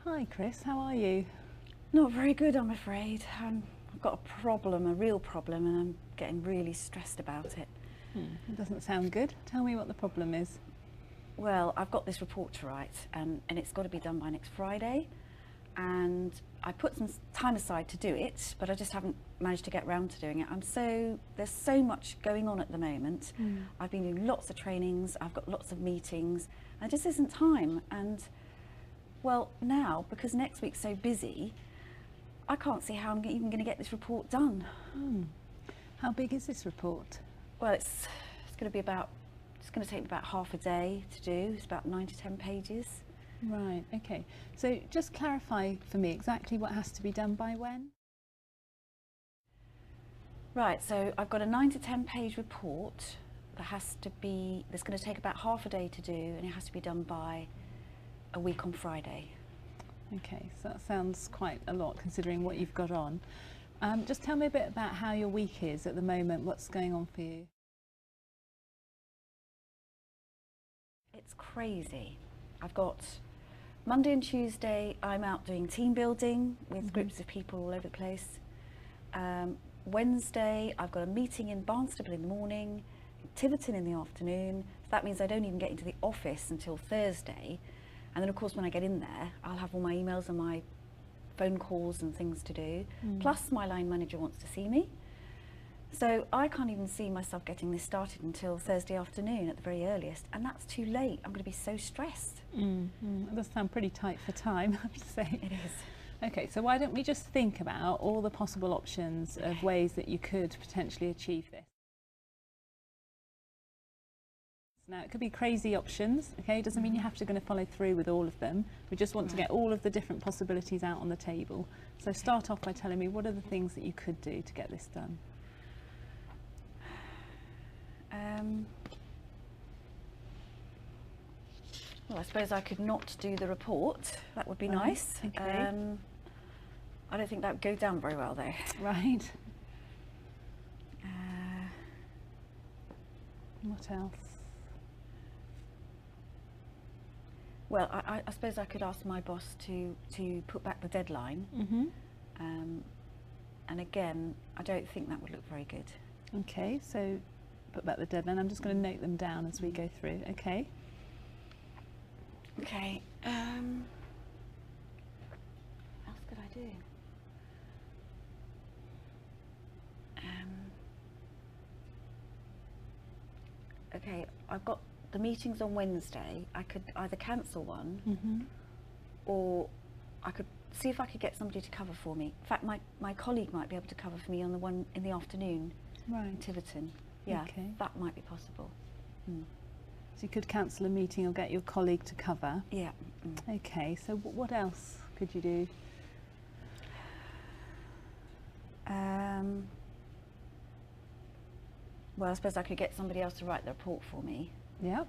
Hi Chris, how are you? Not very good, I'm afraid. I've got a problem, a real problem, and I'm getting really stressed about it. It doesn't sound good. Tell me what the problem is. Well, I've got this report to write, and it's got to be done by next Friday. And I put some time aside to do it, but I just haven't managed to get round to doing it. There's so much going on at the moment. I've been doing lots of trainings, I've got lots of meetings, and it just isn't time. And well, now, because next week's so busy, I can't see how I'm even going to get this report done. How big is this report? Well, it's going to take me about half a day to do. It's about 9 to 10 pages. Right, okay. So just clarify for me exactly what has to be done by when? Right, so I've got a 9 to 10 page report that's going to take about half a day to do, and it has to be done by a week on Friday. Okay, so that sounds quite a lot considering what you've got on. Just tell me a bit about how your week is at the moment, what's going on for you? It's crazy. I've got Monday and Tuesday, I'm out doing team building with groups of people all over the place. Wednesday, I've got a meeting in Barnstable in the morning, in Tiverton in the afternoon. So that means I don't even get into the office until Thursday. And then of course when I get in there, I'll have all my emails and my phone calls and things to do. Plus my line manager wants to see me. So I can't even see myself getting this started until Thursday afternoon at the very earliest, and that's too late. I'm going to be so stressed. It does sound pretty tight for time, I have to say. It is. Okay, so why don't we just think about all the possible options of ways that you could potentially achieve this. Now, it could be crazy options, okay? It doesn't mean you have to follow through with all of them. We just want to get all of the different possibilities out on the table. So start off by telling me what are the things that you could do to get this done? Well, I suppose I could not do the report. That would be nice. Okay. I don't think that would go down very well, though. Right. What else? Well, I suppose I could ask my boss to put back the deadline. And again, I don't think that would look very good. Okay, so put back the deadline. I'm just going to note them down as we go through. Okay. Okay. What else could I do? Okay, I've got the meetings on Wednesday. I could either cancel one, or I could see if I could get somebody to cover for me. In fact, my colleague might be able to cover for me on the one in the afternoon in Right. Tiverton. Yeah, Okay. that might be possible. So you could cancel a meeting or get your colleague to cover. Yeah. Okay, so what else could you do? Well, I suppose I could get somebody else to write the report for me. Yeah.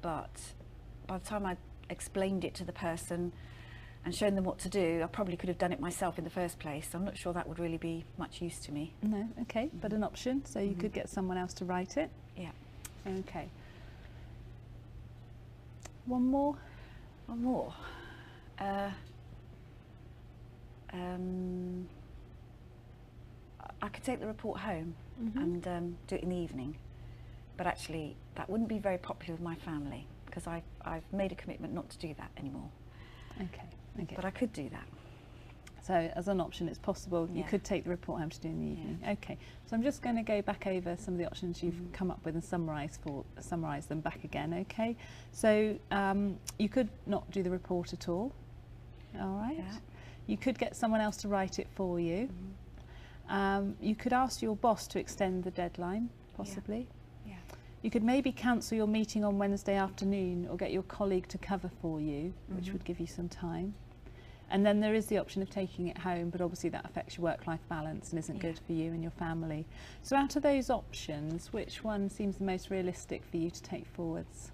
But by the time I explained it to the person and shown them what to do, I probably could have done it myself in the first place. I'm not sure that would really be much use to me. No, okay, but an option, so you could get someone else to write it. Yeah. Okay. One more? One more. I could take the report home and do it in the evening. But actually, that wouldn't be very popular with my family because I've made a commitment not to do that anymore. Okay, okay. But I could do that. So as an option, it's possible you could take the report home to do in the evening. Okay, so I'm just going to go back over some of the options you've come up with and summarise them back again. Okay, so you could not do the report at all. All right. Yeah. You could get someone else to write it for you. You could ask your boss to extend the deadline, possibly. Yeah. You could maybe cancel your meeting on Wednesday afternoon or get your colleague to cover for you, which would give you some time. And then there is the option of taking it home, but obviously that affects your work-life balance and isn't good for you and your family. So out of those options, which one seems the most realistic for you to take forwards?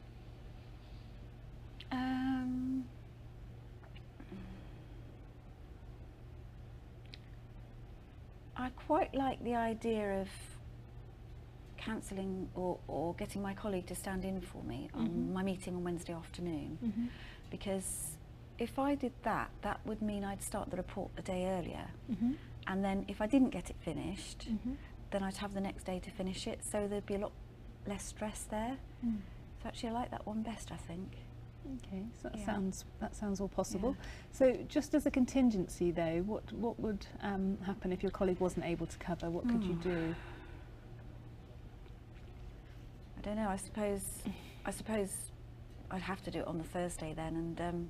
I quite like the idea of cancelling or getting my colleague to stand in for me on my meeting on Wednesday afternoon, because if I did that, that would mean I'd start the report a day earlier. Mm-hmm. And then if I didn't get it finished, Mm-hmm. then I'd have the next day to finish it, so there'd be a lot less stress there. Mm. So actually I like that one best, I think. Okay, so that Yeah. sounds all possible. Yeah. So just as a contingency though, what would happen if your colleague wasn't able to cover? What could you do? I don't know, I suppose I'd have to do it on the Thursday then, and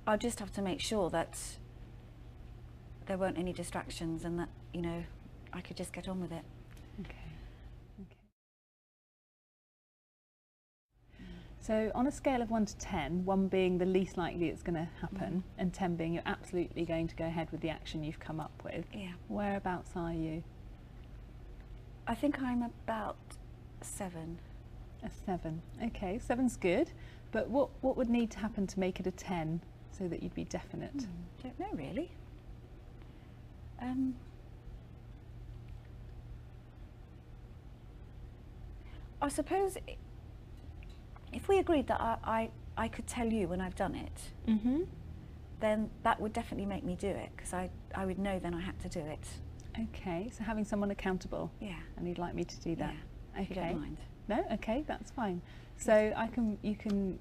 I'd just have to make sure that there weren't any distractions and that, you know, I could just get on with it. Okay. So on a scale of 1 to 10, 1 being the least likely it's going to happen, and 10 being you're absolutely going to go ahead with the action you've come up with, Yeah. whereabouts are you? I think I'm about 7. A 7. Okay, 7's good, but what would need to happen to make it a 10 so that you'd be definite? Don't know really. I suppose if we agreed that I could tell you when I've done it, Mm-hmm. then that would definitely make me do it, because I would know then I had to do it. Okay, so having someone accountable, Yeah. and you'd like me to do that? Yeah, if you don't mind. No, okay, that's fine. So you can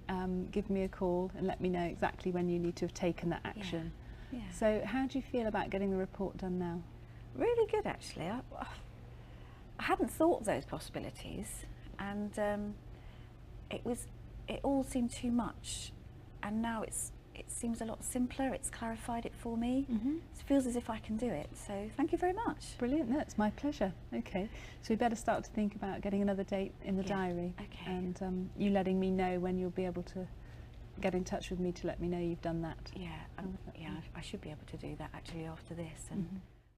give me a call and let me know exactly when you need to have taken that action. Yeah. So how do you feel about getting the report done now? Really good, actually. I hadn't thought of those possibilities, and it all seemed too much, and now it seems a lot simpler. It's clarified it for me. Mm-hmm. It feels as if I can do it. So thank you very much. Brilliant, no, it's my pleasure. Okay, so we better start to think about getting another date in the Yeah, diary, okay. and you letting me know when you'll be able to get in touch with me to let me know you've done that. Yeah, yeah. I should be able to do that actually after this, and. Mhm.